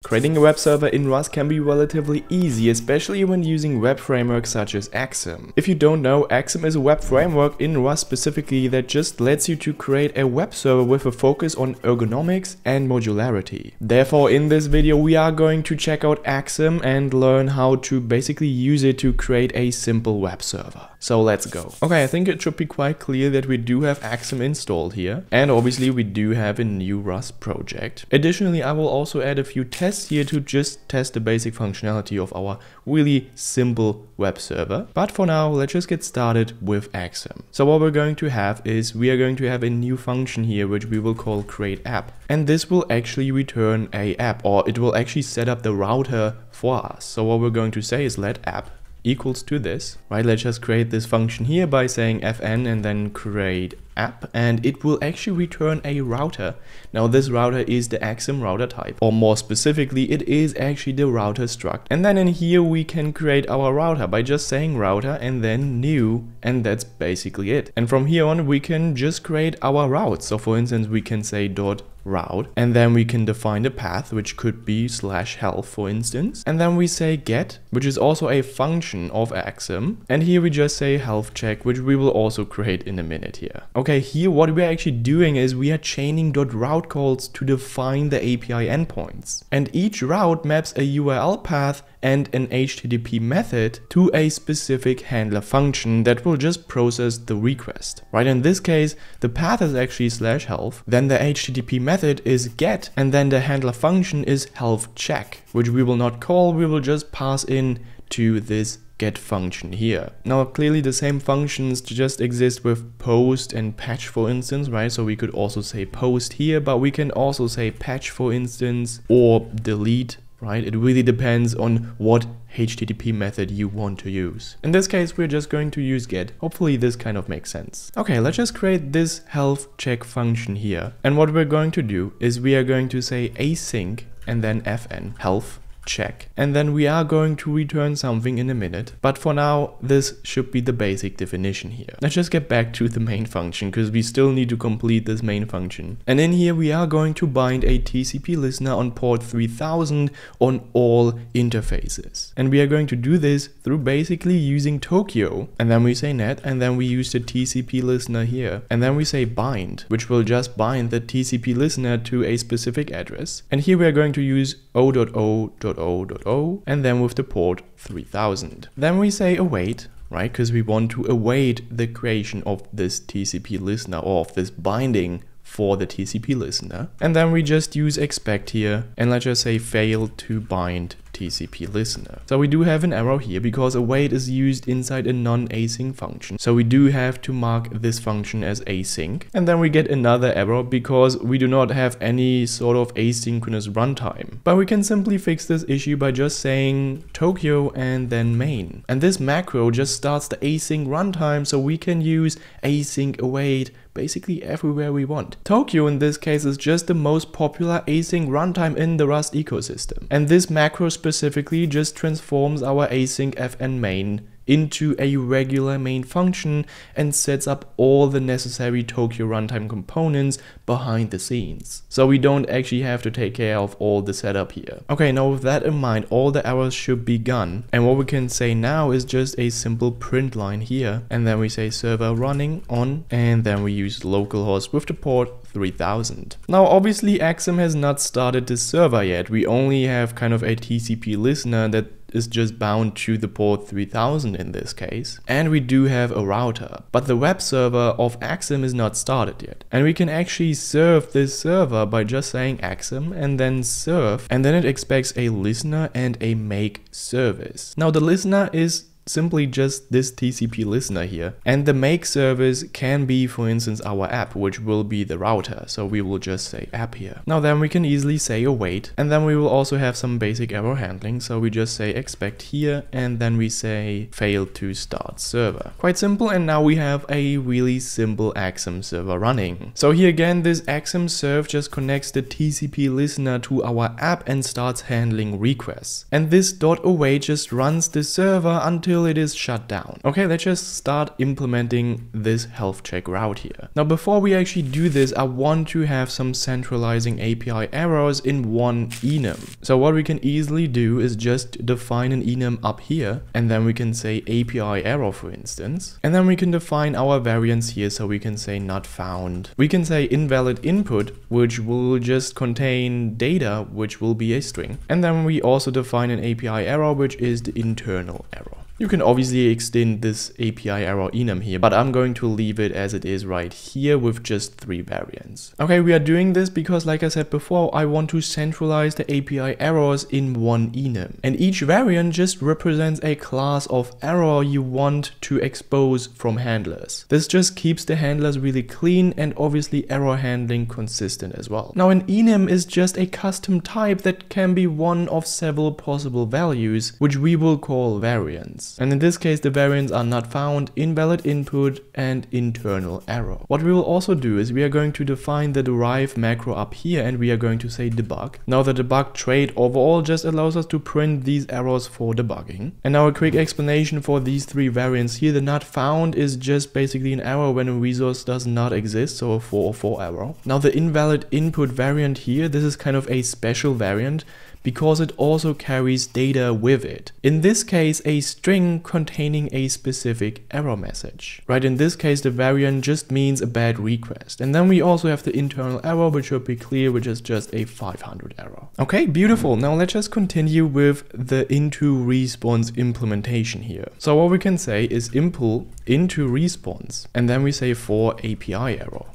Creating a web server in Rust can be relatively easy, especially when using web frameworks such as Axum. If you don't know, Axum is a web framework in Rust specifically that just lets you to create a web server with a focus on ergonomics and modularity. Therefore, in this video we are going to check out Axum and learn how to basically use it to create a simple web server. So let's go. Okay, I think it should be quite clear that we do have Axum installed here, and obviously we do have a new Rust project. Additionally, I will also add a few tests here to just test the basic functionality of our really simple web server. But for now, let's just get started with Axum. So what we're going to have is we are going to have a new function here which we will call create app, and this will actually return a app, or it will actually set up the router for us. So what we're going to say is let app equals to this, right? Let's just create this function here by saying fn and then create app, and it will actually return a router. Now this router is the Axum router type, or more specifically it is actually the router struct. And then in here we can create our router by just saying router and then new, and that's basically it. And from here on we can just create our routes. So for instance we can say dot route, and then we can define the path, which could be /health for instance, and then we say get, which is also a function of Axum, and here we just say health check, which we will also create in a minute here. Okay, here what we're actually doing is we are chaining .route calls to define the API endpoints, and each route maps a URL path and an HTTP method to a specific handler function that will just process the request. Right, in this case the path is actually /health, then the HTTP method is get, and then the handler function is health check, which we will not call, we will just pass in to this get function here. Now clearly the same functions just exist with post and patch for instance, right? So we could also say post here, but we can also say patch for instance, or delete, right? It really depends on what HTTP method you want to use. In this case we're just going to use get. Hopefully this kind of makes sense. Okay, let's just create this health check function here, and what we're going to do is we are going to say async and then fn health check, and then we are going to return something in a minute, but for now this should be the basic definition here. Let's just get back to the main function because we still need to complete this main function, and in here we are going to bind a TCP listener on port 3000 on all interfaces, and we are going to do this through basically using Tokyo, and then we say net, and then we use the TCP listener here, and then we say bind, which will just bind the TCP listener to a specific address, and here we are going to use o.o.o.o, and then with the port 3000. Then we say await, right, because we want to await the creation of this TCP listener, or of this binding for the TCP listener, and then we just use expect here, and let's just say fail to bind TCP listener. So we do have an error here because await is used inside a non-async function, so we do have to mark this function as async, and then we get another error because we do not have any sort of asynchronous runtime. But we can simply fix this issue by just saying Tokyo and then main, and this macro just starts the async runtime, so we can use async await basically everywhere we want. Tokyo in this case is just the most popular async runtime in the Rust ecosystem, and this macro specifically just transforms our async fn main into a regular main function and sets up all the necessary Tokyo runtime components behind the scenes. So we don't actually have to take care of all the setup here. Okay, now with that in mind, all the errors should be gone. And what we can say now is just a simple print line here. And then we say server running on, and then we use localhost with the port 3000. Now obviously Axum has not started this server yet. We only have kind of a TCP listener that is just bound to the port 3000 in this case, and we do have a router, but the web server of Axum is not started yet, and we can actually serve this server by just saying Axum and then serve, and then it expects a listener and a make service. Now the listener is simply just this TCP listener here, and the make service can be for instance our app, which will be the router, so we will just say app here. Now then we can easily say await, and then we will also have some basic error handling, so we just say expect here, and then we say fail to start server. Quite simple, and now we have a really simple Axum server running. So here again this Axum serve just connects the TCP listener to our app and starts handling requests, and this .await just runs the server until until it is shut down. Okay, let's just start implementing this health check route here. Now, before we actually do this, I want to have some centralizing API errors in one enum. So what we can easily do is just define an enum up here, and then we can say API error, for instance. And then we can define our variants here, so we can say not found. We can say invalid input, which will just contain data, which will be a string. And then we also define an API error, which is the internal error. You can obviously extend this API error enum here, but I'm going to leave it as it is right here with just 3 variants. Okay, we are doing this because, like I said before, I want to centralize the API errors in one enum. And each variant just represents a class of error you want to expose from handlers. This just keeps the handlers really clean and obviously error handling consistent as well. Now, an enum is just a custom type that can be one of several possible values, which we will call variants. And in this case, the variants are not found, invalid input, and internal error. What we will also do is we are going to define the derive macro up here, and we are going to say debug. Now the debug trait overall just allows us to print these errors for debugging. And now a quick explanation for these 3 variants here. The not found is just basically an error when a resource does not exist, so a 404 error. Now the invalid input variant here, this is kind of a special variant, because it also carries data with it. In this case, a string containing a specific error message. Right, in this case, the variant just means a bad request. And then we also have the internal error, which should be clear, which is just a 500 error. Okay, beautiful. Now let's just continue with the IntoResponse implementation here. So what we can say is impl IntoResponse, and then we say for API error.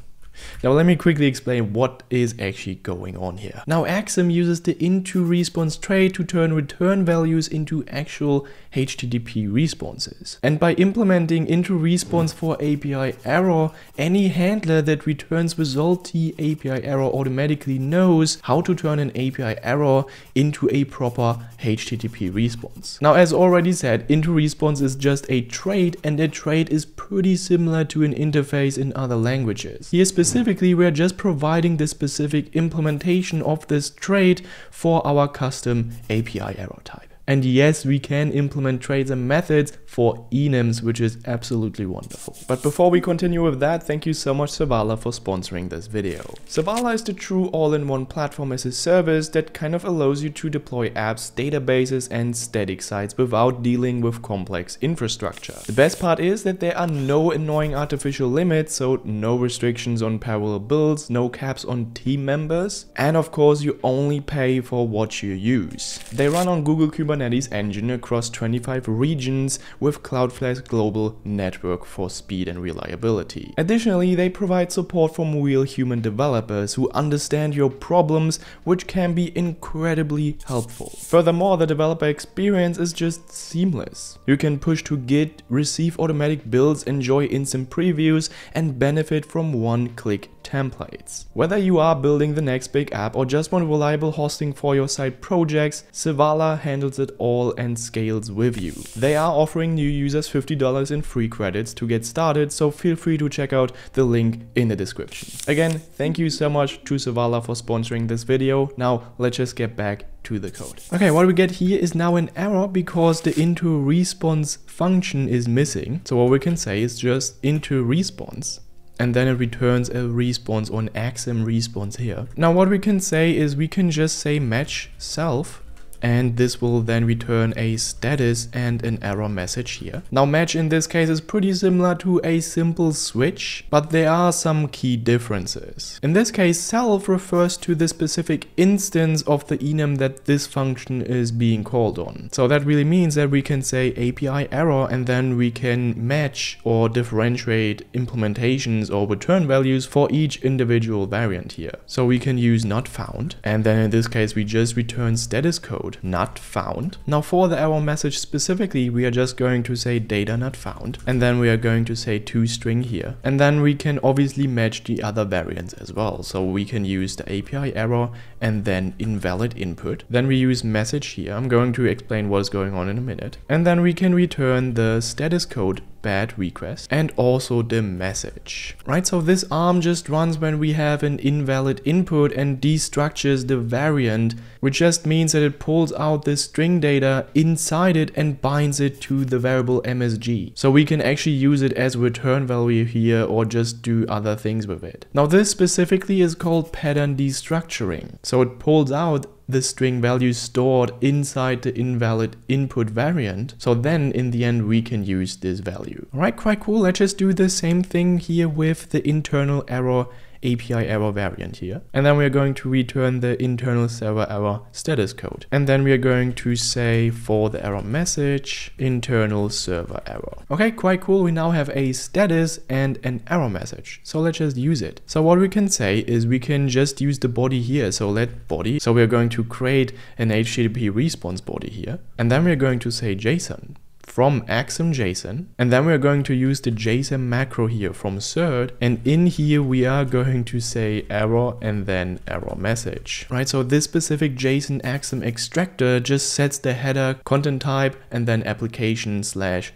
Now let me quickly explain what is actually going on here. Now Axum uses the IntoResponse trait to turn return values into actual HTTP responses. And by implementing IntoResponse for API error, any handler that returns resulty API error automatically knows how to turn an API error into a proper HTTP response. Now, as already said, IntoResponse is just a trait, and a trait is pretty similar to an interface in other languages. Here specifically, we are just providing the specific implementation of this trait for our custom API error type. And yes, we can implement traits and methods for enums, which is absolutely wonderful. But before we continue with that, thank you so much Savala for sponsoring this video. Savala is the true all-in-one platform as a service that kind of allows you to deploy apps, databases and static sites without dealing with complex infrastructure. The best part is that there are no annoying artificial limits, so no restrictions on parallel builds, no caps on team members, and of course you only pay for what you use. They run on Google Kubernetes engine across 25 regions with Cloudflare's global network for speed and reliability. Additionally, they provide support from real human developers who understand your problems, which can be incredibly helpful. Furthermore, the developer experience is just seamless. You can push to Git, receive automatic builds, enjoy instant previews, and benefit from one-click templates. Whether you are building the next big app or just want reliable hosting for your side projects, Savala handles it all and scales with you. They are offering new users $50 in free credits to get started, so feel free to check out the link in the description. Again, thank you so much to Savala for sponsoring this video. Now let's just get back to the code. Okay, what we get here is now an error because the IntoResponse function is missing. So what we can say is just IntoResponse, and then it returns a response on Axum response here. Now what we can say is we can just say match self, and this will then return a status and an error message here. Now match in this case is pretty similar to a simple switch, but there are some key differences. In this case, self refers to the specific instance of the enum that this function is being called on. So that really means that we can say API error, and then we can match or differentiate implementations or return values for each individual variant here. So we can use not found, and then in this case we just return status code not found. Now for the error message specifically, we are just going to say data not found, and then we are going to say toString here, and then we can obviously match the other variants as well. So we can use the API error and then invalid input. Then we use message here. I'm going to explain what is going on in a minute. And then we can return the status code bad request and also the message, right? So this arm just runs when we have an invalid input and destructures the variant which just means that it pulls out the string data inside it and binds it to the variable MSG. So we can actually use it as return value here or just do other things with it. Now this specifically is called pattern destructuring. So it pulls out the string value stored inside the invalid input variant. So then in the end we can use this value. Alright, quite cool. Let's just do the same thing here with the internal error API error variant here. And then we are going to return the internal server error status code. And then we are going to say for the error message, internal server error. Okay, quite cool. We now have a status and an error message. So let's just use it. So what we can say is we can just use the body here. So let body. So we're going to create an HTTP response body here. And then we're going to say JSON from Axum JSON, and then we're going to use the JSON macro here from cert, and in here we are going to say error and then error message, right? So this specific JSON Axum extractor just sets the header, content type, and then application/JSON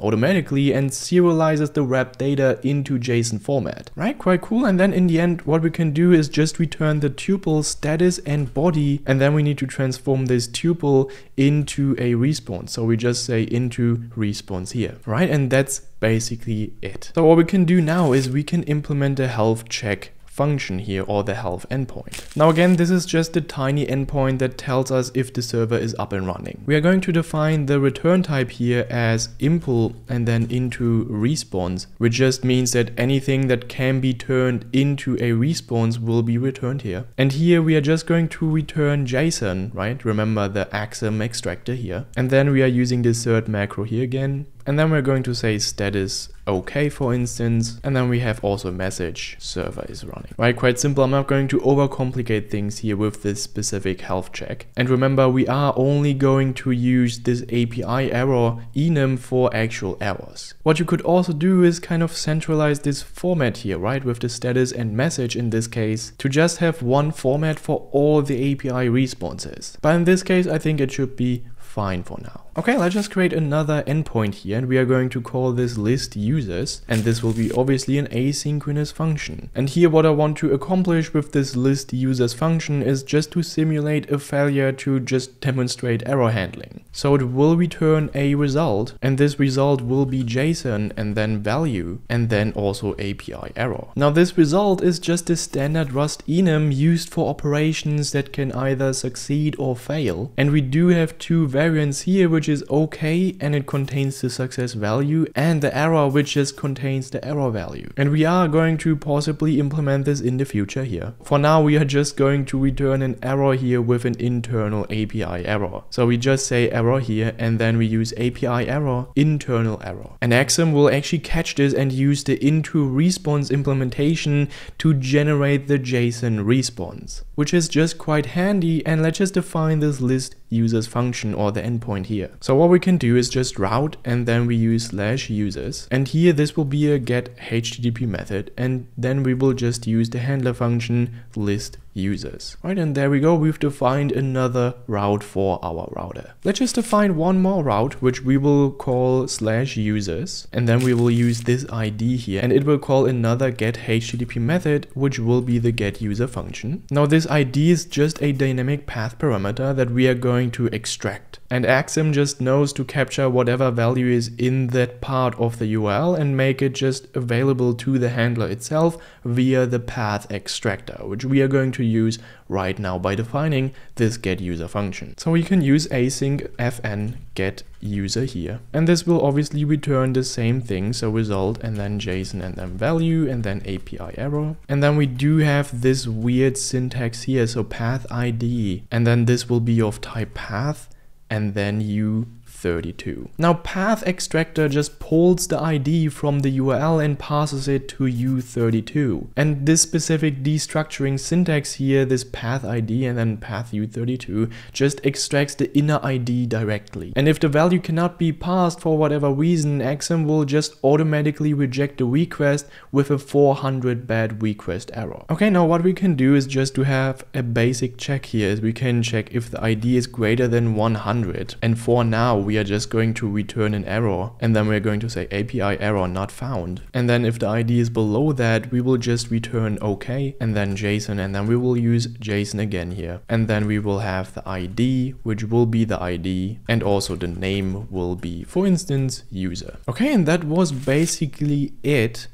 automatically and serializes the wrap data into JSON format, right? Quite cool. And then in the end, what we can do is just return the tuple status and body, and then we need to transform this tuple into a response. So we just say into response here, right? And that's basically it. So what we can do now is we can implement a health check function here, or the health endpoint. Now again, this is just a tiny endpoint that tells us if the server is up and running. We are going to define the return type here as impl and then into response, which just means that anything that can be turned into a response will be returned here. And here we are just going to return JSON, right? Remember the Axum extractor here. And then we are using the cert macro here again. And then we're going to say status OK, for instance, and then we have also a message server is running. Right, quite simple. I'm not going to overcomplicate things here with this specific health check. And remember, we are only going to use this API error enum for actual errors. What you could also do is kind of centralize this format here, right, with the status and message in this case, to just have one format for all the API responses. But in this case, I think it should be fine for now. Okay, let's just create another endpoint here, and we are going to call this list users, and this will be obviously an asynchronous function. And here what I want to accomplish with this list users function is just to simulate a failure to just demonstrate error handling. So it will return a result, and this result will be JSON and then value and then also API error. Now this result is just a standard Rust enum used for operations that can either succeed or fail, and we do have two variants here, which is OK and it contains the success value, and the error, which just contains the error value. And we are going to possibly implement this in the future here. For now, we are just going to return an error here with an internal API error. So we just say error here, and then we use API error, internal error. And Axum will actually catch this and use the IntoResponse implementation to generate the JSON response, which is just quite handy. And let's just define this list users function, or the endpoint here. So what we can do is just route, and then we use /users, and here this will be a get HTTP method, and then we will just use the handler function list users. Right, and there we go, we've defined another route for our router. Let's just define one more route, which we will call /users, and then we will use this ID here, and it will call another get HTTP method, which will be the get user function. Now this ID is just a dynamic path parameter that we are going to extract, and Axum just knows to capture whatever value is in that part of the URL and make it just available to the handler itself via the path extractor, which we are going to use right now by defining this get user function. So we can use async fn get user here, and this will obviously return the same thing, so result and then JSON and then value and then API error. And then we do have this weird syntax here, so path ID, and then this will be of type path and then U32. Now path extractor just pulls the ID from the URL and passes it to U32. And this specific destructuring syntax here, this path ID and then path U32, just extracts the inner ID directly. And if the value cannot be passed for whatever reason, Axum will just automatically reject the request with a 400 bad request error. Okay, now what we can do is just to have a basic check here, is we can check if the ID is greater than 100. And for now, we are just going to return an error, and then we're going to say API error not found. And then if the ID is below that, we will just return OK, and then JSON, and then we will use JSON again here. And then we will have the ID, which will be the ID, and also the name will be, for instance, user. Okay, and that was basically it.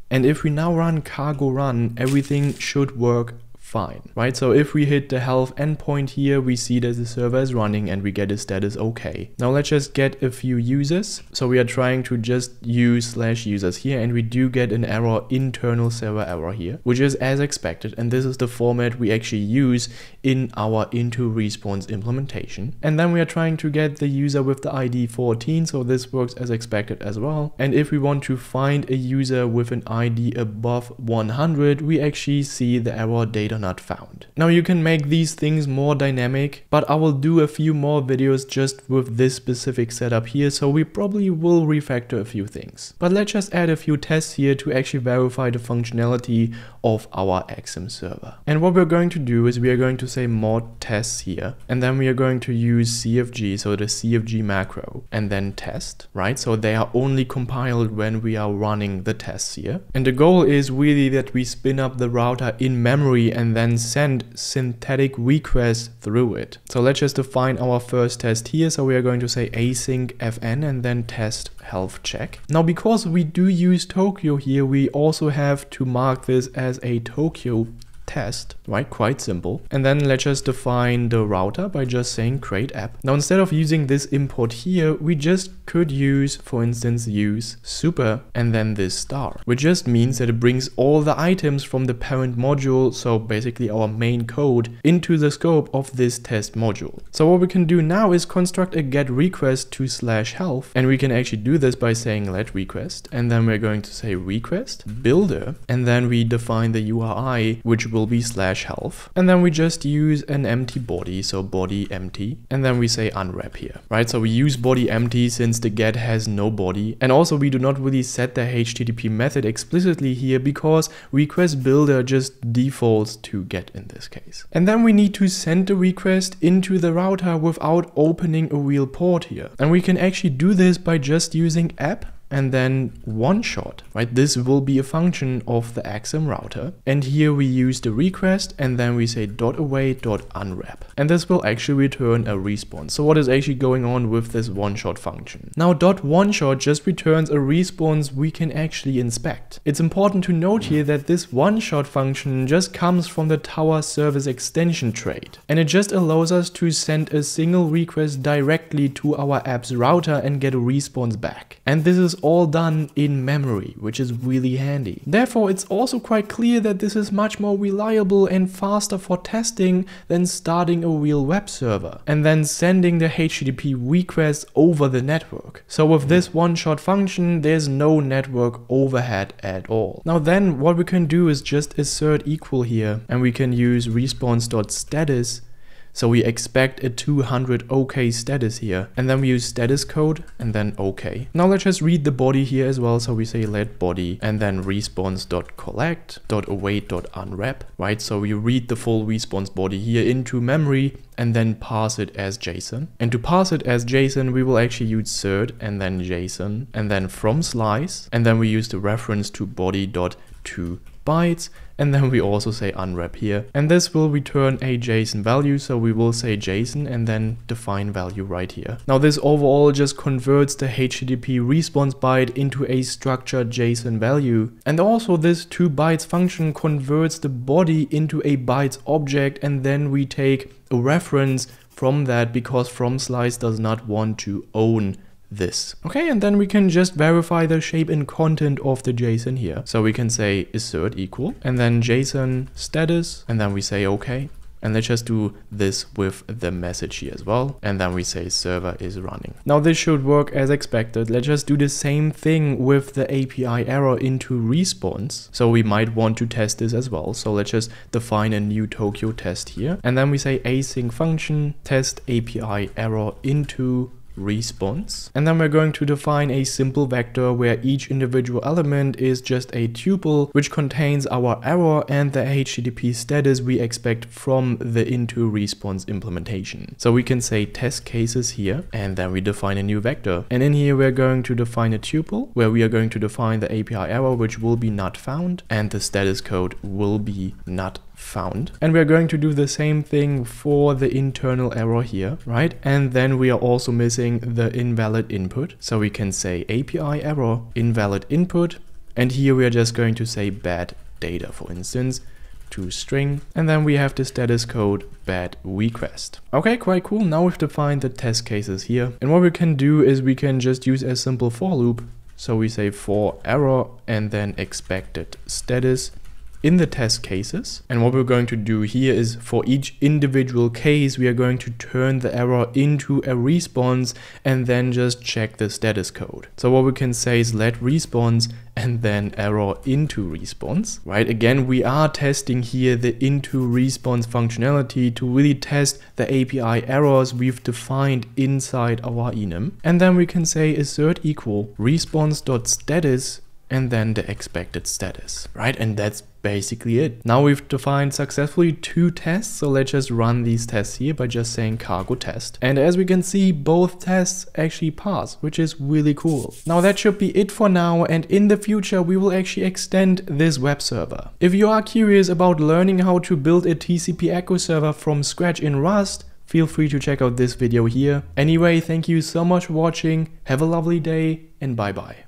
And if we now run cargo run, everything should work fine, right? So if we hit the health endpoint here, we see that the server is running and we get a status OK. Now let's just get a few users. So we are trying to just use /users here, and we do get an error, internal server error here, which is as expected. And this is the format we actually use in our IntoResponse implementation. And then we are trying to get the user with the ID 14. So this works as expected as well. And if we want to find a user with an ID above 100, we actually see the error data not found. Now you can make these things more dynamic, but I will do a few more videos just with this specific setup here, so we probably will refactor a few things. But let's just add a few tests here to actually verify the functionality of our Axum server. And what we're going to do is we are going to say mod tests here, and then we are going to use CFG, so the CFG macro, and then test, right? So they are only compiled when we are running the tests here. And the goal is really that we spin up the router in memory and then send synthetic requests through it. So let's just define our first test here. So we are going to say async fn and then test health check. Now, because we do use Tokyo here, we also have to mark this as a Tokyo test, right? Quite simple. And then let's just define the router by just saying create app. Now, instead of using this import here, we just could use, for instance, use super and then this star, which just means that it brings all the items from the parent module, so basically our main code, into the scope of this test module. So what we can do now is construct a get request to /health, and we can actually do this by saying let request, and then we're going to say request builder, and then we define the URI, which will be /health, and then we just use an empty body, so body empty, and then we say unwrap here, right? So we use body empty since the get has no body, and also we do not really set the HTTP method explicitly here because request builder just defaults to get in this case. And then we need to send the request into the router without opening a real port here, and we can actually do this by just using app and then one shot, right? This will be a function of the Axum router. And here we use the request and then we say .await.unwrap. And this will actually return a response. So what is actually going on with this one shot function? Now one shot just returns a response we can actually inspect. It's important to note here that this one shot function just comes from the Tower service extension trait. And it just allows us to send a single request directly to our app's router and get a response back. And this is all done in memory, which is really handy. Therefore, it's also quite clear that this is much more reliable and faster for testing than starting a real web server and then sending the HTTP requests over the network. So with this one-shot function, there's no network overhead at all. Now then, what we can do is just assert equal here, and we can use response.status. So we expect a 200 OK status here, and then we use status code and then OK. Now let's just read the body here as well. So we say let body and then response.collect.await.unwrap, right? So we read the full response body here into memory and then pass it as JSON. And to pass it as JSON, we will actually use cert and then JSON and then from slice, and then we use the reference to body.2bytes. And then we also say unwrap here, and this will return a JSON value. So we will say JSON and then define value right here. Now this overall just converts the HTTP response byte into a structured JSON value. And also this 2bytes function converts the body into a bytes object, and then we take a reference from that because from slice does not want to own this. Okay, and then we can just verify the shape and content of the JSON here. So we can say assert equal and then JSON status, and then we say okay. And let's just do this with the message here as well. And then we say server is running. Now this should work as expected. Let's just do the same thing with the API error IntoResponse. So we might want to test this as well. So let's just define a new Tokyo test here. And then we say async function test API error IntoResponse. response. And then we're going to define a simple vector where each individual element is just a tuple which contains our error and the HTTP status we expect from the IntoResponse implementation. So we can say test cases here, and then we define a new vector. And in here we're going to define a tuple where we are going to define the API error, which will be not found, and the status code will be not found. And we're going to do the same thing for the internal error here, right? And then we are also missing the invalid input. So we can say API error, invalid input, and here we are just going to say bad data, for instance, to string, and then we have the status code bad request. Okay, quite cool. Now we've defined the test cases here. And what we can do is we can just use a simple for loop. So we say for error and then expected status in the test cases. And what we're going to do here is for each individual case, we are going to turn the error into a response and then just check the status code. So what we can say is let response and then error into response, right? Again, we are testing here the IntoResponse functionality to really test the API errors we've defined inside our enum. And then we can say assert equal response.status and then the expected status, right? And that's basically it. Now we've defined successfully 2 tests, so let's just run these tests here by just saying cargo test. And as we can see, both tests actually pass, which is really cool. Now that should be it for now, and in the future we will actually extend this web server. If you are curious about learning how to build a TCP echo server from scratch in Rust, feel free to check out this video here. Anyway, thank you so much for watching, have a lovely day, and bye bye.